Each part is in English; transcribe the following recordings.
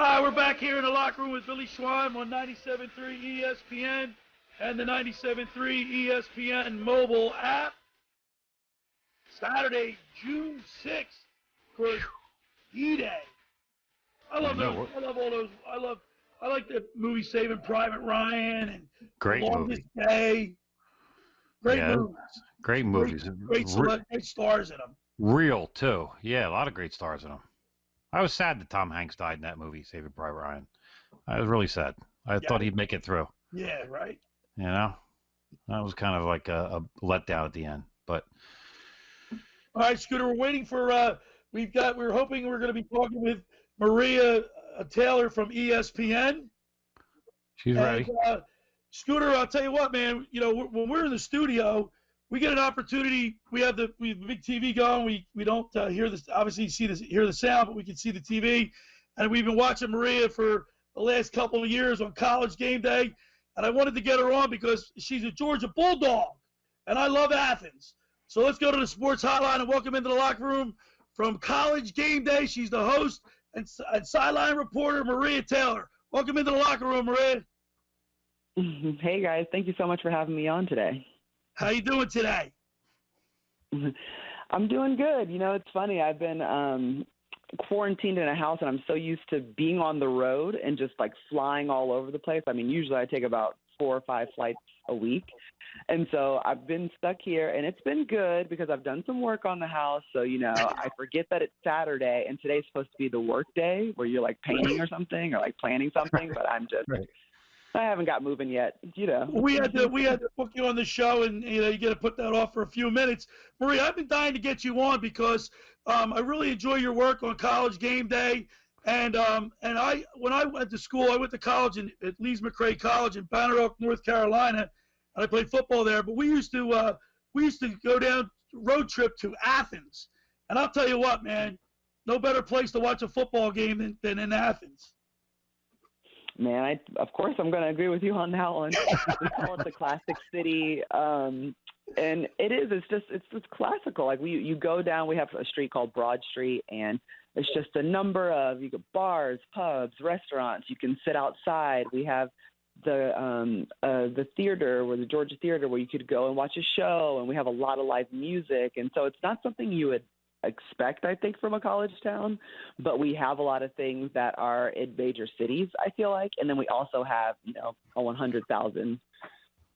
Hi, we're back here in the locker room with Billy Schweim on 97.3 ESPN and the 97.3 ESPN mobile app. Saturday, June 6th, for D-Day. I love those. I love all those. I like the movie Saving Private Ryan and Great Longest movie. Day. Great movies. Great movies. Great stars in them. Real too. Yeah, a lot of great stars in them. I was sad that Tom Hanks died in that movie, Saving Private Ryan. I was really sad. I thought he'd make it through. Yeah, right. You know, that was kind of like a letdown at the end. But all right, Scooter, we're waiting for. We're hoping we're going to be talking with Maria Taylor from ESPN. She's ready. Scooter, I'll tell you what, man. You know, when we're in the studio, we get an opportunity. We have the big TV going. We don't hear this, obviously hear the sound, but we can see the TV. And we've been watching Maria for the last couple of years on College Gameday. And I wanted to get her on because she's a Georgia Bulldog, and I love Athens. So let's go to the sports hotline and welcome into the locker room from College Gameday. She's the host and sideline reporter, Maria Taylor. Welcome into the locker room, Maria. Hey, guys. Thank you so much for having me on today. How you doing today? I'm doing good. You know, it's funny. I've been quarantined in a house, and I'm so used to being on the road and just, like, flying all over the place. I mean, usually I take about 4 or 5 flights a week. And so I've been stuck here, and it's been good because I've done some work on the house. So, you know, I forget that it's Saturday, and today's supposed to be the work day where you're, like, painting or something or, like, planning something. But I'm just I haven't got moving yet, you know. We had to book you on the show, and, you know, you got to put that off for a few minutes. Maria, I've been dying to get you on because I really enjoy your work on College Gameday. And when I went to school, I went to college at Lees McRae College in Banner Oak, North Carolina. And I played football there, but we used to go down road trip to Athens, and I'll tell you what, man, no better place to watch a football game than in Athens. Man, of course I'm going to agree with you on that one. We call it the classic city, and it's just classical. Like you go down, we have a street called Broad Street, and it's just a number of bars, pubs, restaurants. You can sit outside. We have the theater, or the Georgia Theater, where you could go and watch a show, and we have a lot of live music. And so it's not something you would expect, I think, from a college town, but we have a lot of things that are in major cities, I feel like. And then we also have, a 100,000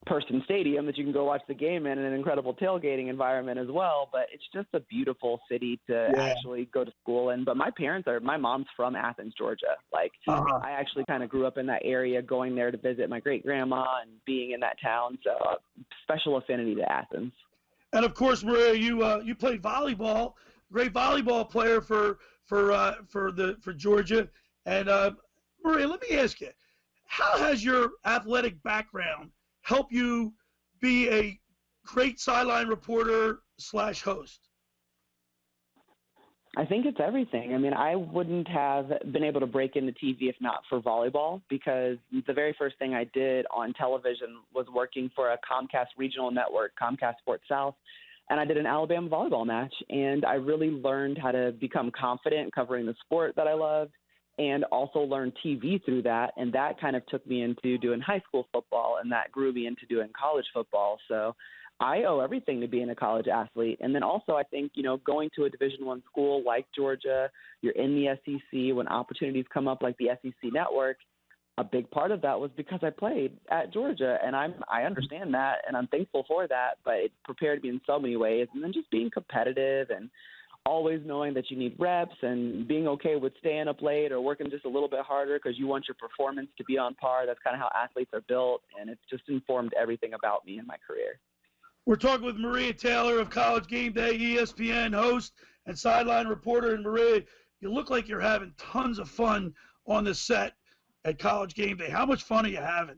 person stadium that you can go watch the game in, and an incredible tailgating environment as well. But it's just a beautiful city to actually go to school in. But my mom's from Athens, Georgia. Like I actually kind of grew up in that area, going there to visit my great grandma and being in that town. So special affinity to Athens. And of course, Maria, you played volleyball, great volleyball player for Georgia. And Maria, let me ask you, how has your athletic background help you be a great sideline reporter / host? I think it's everything. I mean, I wouldn't have been able to break into TV if not for volleyball, because the very first thing I did on television was working for a Comcast regional network, Comcast Sports South, and I did an Alabama volleyball match, and I really learned how to become confident covering the sport that I loved, and also learn TV through that. And that kind of took me into doing high school football, and that grew me into doing college football. So I owe everything to being a college athlete. And then also I think, going to a Division I school like Georgia, you're in the SEC, when opportunities come up like the SEC network, a big part of that was because I played at Georgia, and I understand that, and I'm thankful for that, but it prepared me in so many ways. And then just being competitive and always knowing that you need reps, and being okay with staying up late or working just a little bit harder because you want your performance to be on par. That's kind of how athletes are built, and it's just informed everything about me in my career. We're talking with Maria Taylor of College Gameday, ESPN host and sideline reporter. And Maria, you look like you're having tons of fun on the set at College Gameday. How much fun are you having?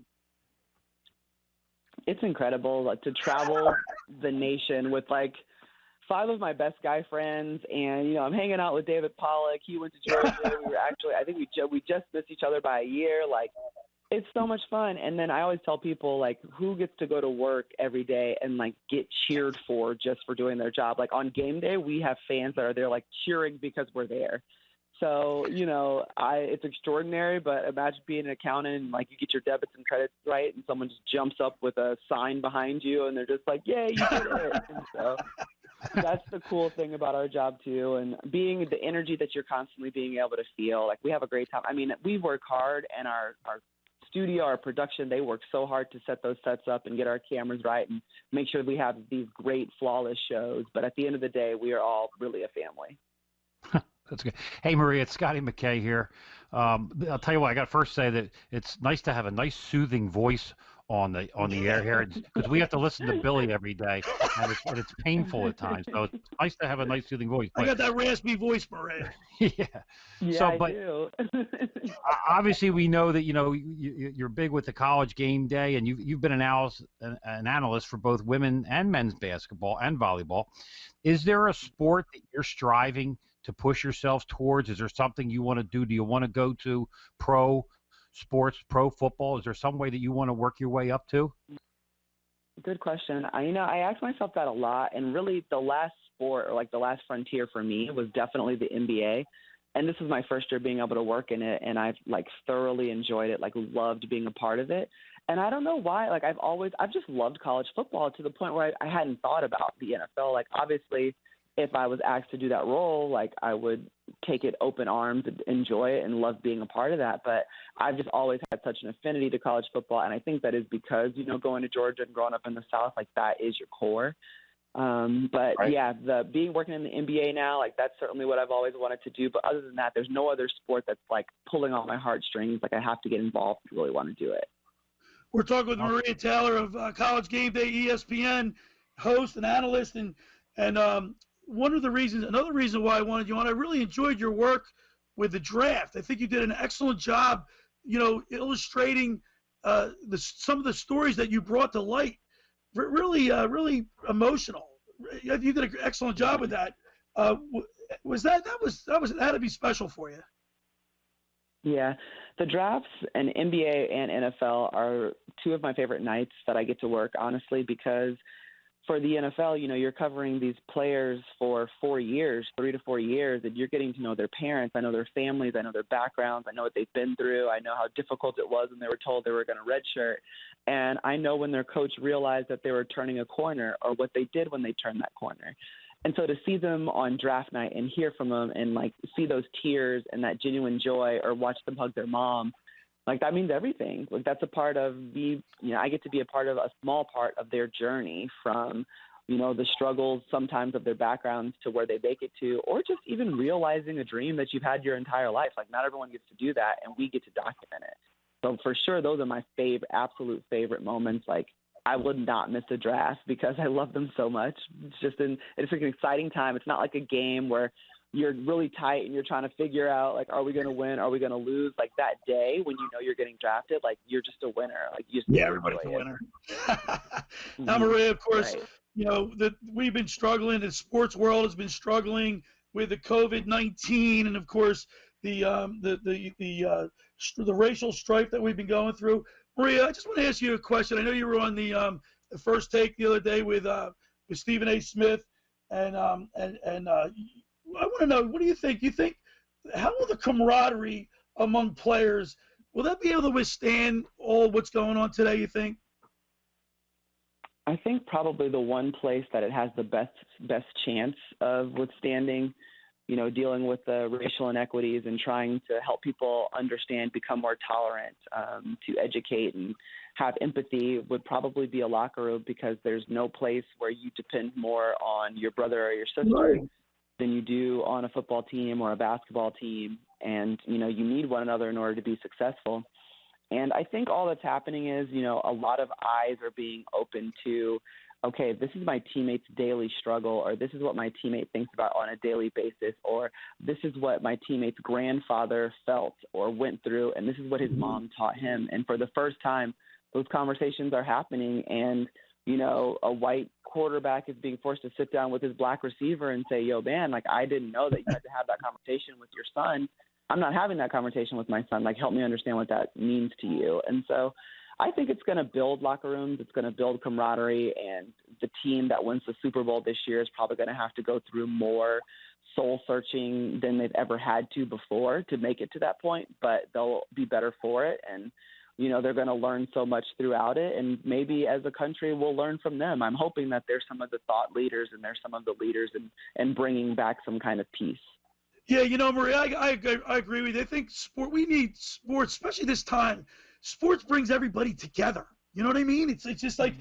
It's incredible to travel the nation with 5 of my best guy friends, and I'm hanging out with David Pollock. He went to Georgia. We were actually, I think we just missed each other by a year. It's so much fun. And then I always tell people, who gets to go to work every day and get cheered for just for doing their job? On game day, we have fans that are there cheering because we're there. So, it's extraordinary, but imagine being an accountant and like you get your debits and credits right and someone just jumps up with a sign behind you and they're just like, yay, you did it. And so that's the cool thing about our job too. And being the energy that you're constantly being able to feel, like we have a great time. I mean, we work hard and our studio, our production, they work so hard to set those sets up and get our cameras right and make sure we have these great, flawless shows. But at the end of the day, we are all really a family. That's good. Hey, Maria, it's Scotty McKay here. I'll tell you what, I got to first say that it's nice to have a nice, soothing voice on the air here because we have to listen to Billy every day, and it's painful at times. So it's nice to have a nice, soothing voice. I got that raspy voice, Maria. Yeah. Yeah, I do. Obviously, we know that you're big with the college game day, and you've been an analyst for both women and men's basketball and volleyball. Is there a sport that you're striving to push yourself towards? Is there something you want to do? Do you want to go to pro sports, pro football? Is there some way that you want to work your way up to? Good question. I ask myself that a lot, and really the last sport or like the last frontier for me was definitely the NBA. And this was my first year being able to work in it, and I've like thoroughly enjoyed it, like loved being a part of it. And I don't know why, like I've just loved college football to the point where I hadn't thought about the NFL. Like obviously if I was asked to do that role, like I would take it open arms and enjoy it and love being a part of that. But I've just always had such an affinity to college football. And I think that is because, going to Georgia and growing up in the South, like that is your core. But right. Yeah, working in the NBA now, like that's certainly what I've always wanted to do. But other than that, there's no other sport that's like pulling on my heartstrings. Like I have to get involved to really want to do it. We're talking with Maria Taylor of College Game Day, ESPN, host and analyst, and another reason why I wanted you on, I really enjoyed your work with the draft. I think you did an excellent job, illustrating some of the stories that you brought to light. Really emotional. You did an excellent job with that. That had to be special for you. Yeah, the drafts and NBA and NFL are two of my favorite nights that I get to work, honestly, because for the NFL, you're covering these players for 4 years, 3 to 4 years, and you're getting to know their parents. I know their families. I know their backgrounds. I know what they've been through. I know how difficult it was when they were told they were going to redshirt. And I know when their coach realized that they were turning a corner or what they did when they turned that corner. And so to see them on draft night and hear from them and like see those tears and that genuine joy or watch them hug their mom, like that means everything. Like that's a part of I get to be a part of a small part of their journey from, the struggles sometimes of their backgrounds to where they make it to, or just even realizing a dream that you've had your entire life. Like not everyone gets to do that, and we get to document it. So for sure, those are my absolute favorite moments. Like I would not miss a draft because I love them so much. It's an exciting time. It's not like a game where you're really tight and you're trying to figure out, like, are we going to win? Are we going to lose? Like that day when you're getting drafted, like you're just a winner. Like you just everybody's a winner. Now, Maria, of course, right. We've been struggling. The sports world has been struggling with the COVID-19, and of course the racial strife that we've been going through. Maria, I just want to ask you a question. I know you were on the First Take the other day with Stephen A. Smith, and I want to know, what do you think? How will the camaraderie among players, will that be able to withstand all what's going on today, you think? I think probably the one place that it has the best chance of withstanding, dealing with the racial inequities and trying to help people understand, become more tolerant, to educate and have empathy would probably be a locker room, because there's no place where you depend more on your brother or your sister. Right. Than you do on a football team or a basketball team. And, you need one another in order to be successful. And I think all that's happening is, a lot of eyes are being opened to, okay, this is my teammate's daily struggle, or this is what my teammate thinks about on a daily basis, or this is what my teammate's grandfather felt or went through, and this is what his mom taught him. And for the first time, those conversations are happening, and a white quarterback is being forced to sit down with his black receiver and say, yo, man, like, I didn't know that you had to have that conversation with your son. I'm not having that conversation with my son. Like, help me understand what that means to you. And so I think it's going to build locker rooms. It's going to build camaraderie, and the team that wins the Super Bowl this year is probably going to have to go through more soul searching than they've ever had to before to make it to that point, but they'll be better for it. And, they're going to learn so much throughout it, and maybe as a country we'll learn from them. I'm hoping that they're some of the thought leaders and they're some of the leaders in bringing back some kind of peace. Yeah, Maria, I agree with you. I think we need sports, especially this time. Sports brings everybody together. You know what I mean? It's just like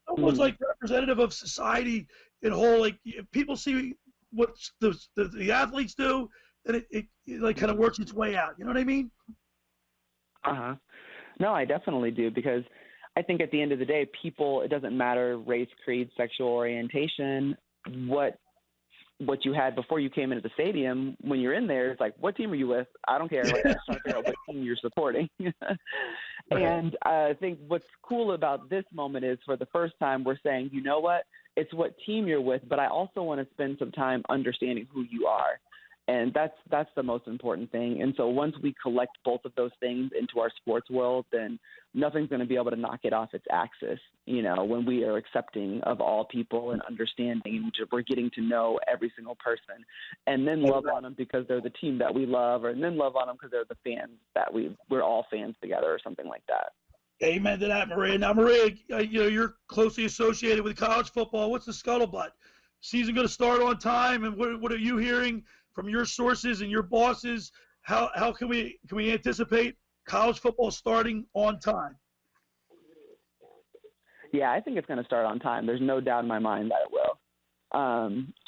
almost like representative of society in whole. Like if people see what the athletes do, then it like kind of works its way out. You know what I mean? Uh-huh. No, I definitely do, because I think at the end of the day, people, it doesn't matter race, creed, sexual orientation, what you had before you came into the stadium. When you're in there, it's like, what team are you with? I don't care. Like, I'm just trying to figure out what team you're supporting. And I think what's cool about this moment is, for the first time, we're saying, you know what? It's what team you're with, but I also want to spend some time understanding who you are. And that's the most important thing. And so once we collect both of those things into our sports world, then nothing's going to be able to knock it off its axis, when we are accepting of all people and understanding, and we're getting to know every single person, and then love on them because they're the team that we love, and then love on them because they're the fans that we're all fans together, or something like that. Amen to that, Maria. Now, Maria, you're closely associated with college football. What's the scuttlebutt? Season going to start on time, and what are you hearing from your sources and your bosses? How can we anticipate college football starting on time? Yeah, I think it's going to start on time. There's no doubt in my mind that it will.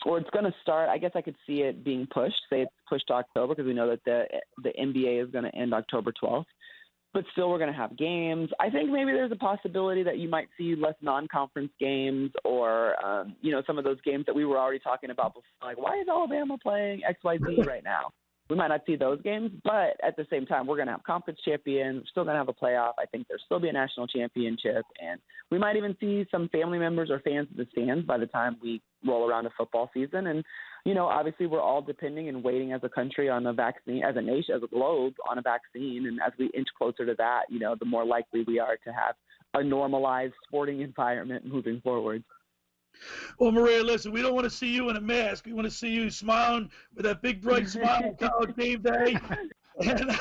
Or it's going to start, I guess I could see it being pushed. Say it's pushed to October, because we know that the NBA is going to end October 12th. But still, we're going to have games. I think maybe there's a possibility that you might see less non-conference games, or, some of those games that we were already talking about before. Like, why is Alabama playing XYZ right now? We might not see those games, but at the same time, we're going to have conference champions. We're still going to have a playoff. I think there'll still be a national championship, and we might even see some family members or fans in the stands by the time we roll around a football season. And, obviously we're all depending and waiting as a country on a vaccine, as a nation, as a globe, on a vaccine. And as we inch closer to that, the more likely we are to have a normalized sporting environment moving forward. Well, Maria, listen, we don't want to see you in a mask. We want to see you smiling with that big, bright smile on College Game Day. And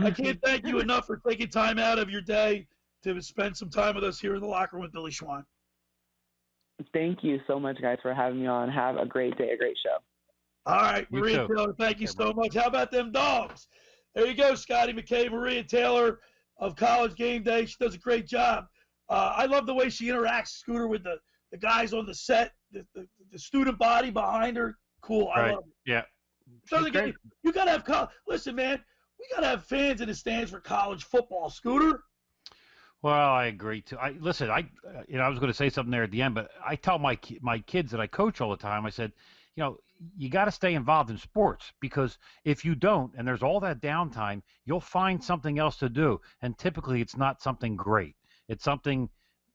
I can't thank you enough for taking time out of your day to spend some time with us here in the locker room with Billy Schweim. Thank you so much, guys, for having me on. Have a great day, a great show. All right, Maria Taylor, thank you so much. How about them dogs? There you go, Scotty McKay, Maria Taylor of College Game Day. She does a great job. I love the way she interacts, Scooter, with the guys on the set, the student body behind her. Cool. I love it. Yeah. You got to have listen, man, we got to have fans in the stands for college football, Scooter. Well, I agree too. I was going to say something there at the end, but I tell my kids that I coach all the time, I said, you got to stay involved in sports, because if you don't, and there's all that downtime, you'll find something else to do. And typically it's not something great. It's something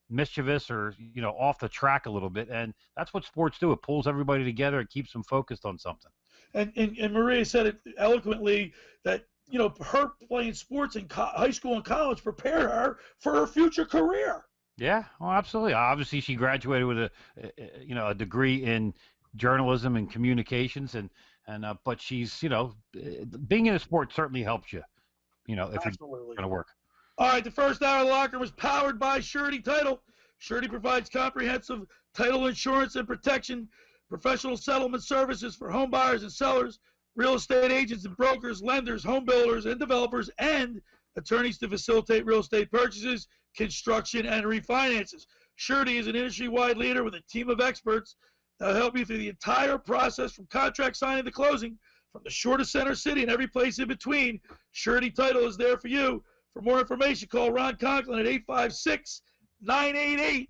mischievous or, off the track a little bit. And that's what sports do. It pulls everybody together. It keeps them focused on something. And Maria said it eloquently that, her playing sports in high school and college prepared her for her future career. Yeah, well, absolutely. Obviously, she graduated with a degree in journalism and communications, but she's, being in a sport certainly helps you, if you're going to work. All right, the first hour of the locker was powered by Surety Title. Surety provides comprehensive title insurance and protection, professional settlement services for home buyers and sellers, real estate agents and brokers, lenders, home builders, and developers, and attorneys to facilitate real estate purchases, construction, and refinances. Surety is an industry-wide leader with a team of experts that will help you through the entire process from contract signing to closing, from the shortest center city and every place in between. Surety Title is there for you. For more information, call Ron Conklin at 856-988-8900.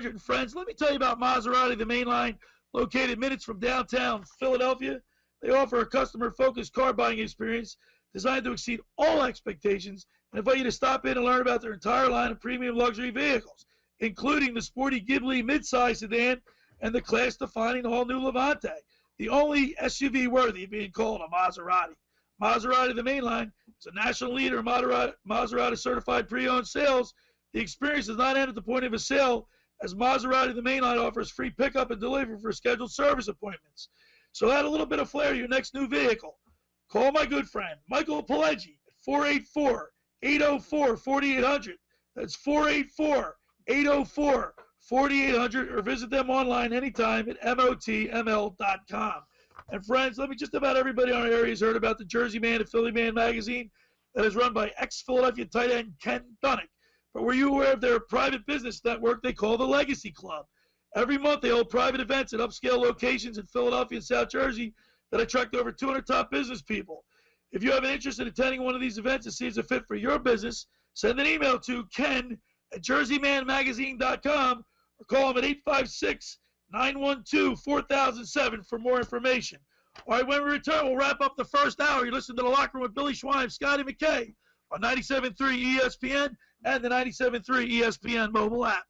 And friends, let me tell you about Maserati, the main line, located minutes from downtown Philadelphia. They offer a customer-focused car buying experience designed to exceed all expectations, and invite you to stop in and learn about their entire line of premium luxury vehicles, including the sporty Ghibli midsize sedan and the class-defining all-new Levante, the only SUV worthy of being called a Maserati. Maserati, the mainline, is a national leader in Maserati certified pre-owned sales. The experience does not end at the point of a sale, as Maserati, the mainline, offers free pickup and delivery for scheduled service appointments. So add a little bit of flair to your next new vehicle. Call my good friend, Michael Pileggi, at 484-804-4800. That's 484-804-4800, or visit them online anytime at motml.com. And friends, let me just about everybody in our area has heard about the Jersey Man and Philly Man magazine that is run by ex-Philadelphia tight end Ken Dunnick. But were you aware of their private business network they call the Legacy Club? Every month they hold private events at upscale locations in Philadelphia and South Jersey that attract over 200 top business people. If you have an interest in attending one of these events and see it's a fit for your business, send an email to ken@jerseymanmagazine.com or call him at 856-912-4007 for more information. All right, when we return, we'll wrap up the first hour. You listen to The Locker Room with Billy Schweim, Scotty McKay on 97.3 ESPN and the 97.3 ESPN mobile app.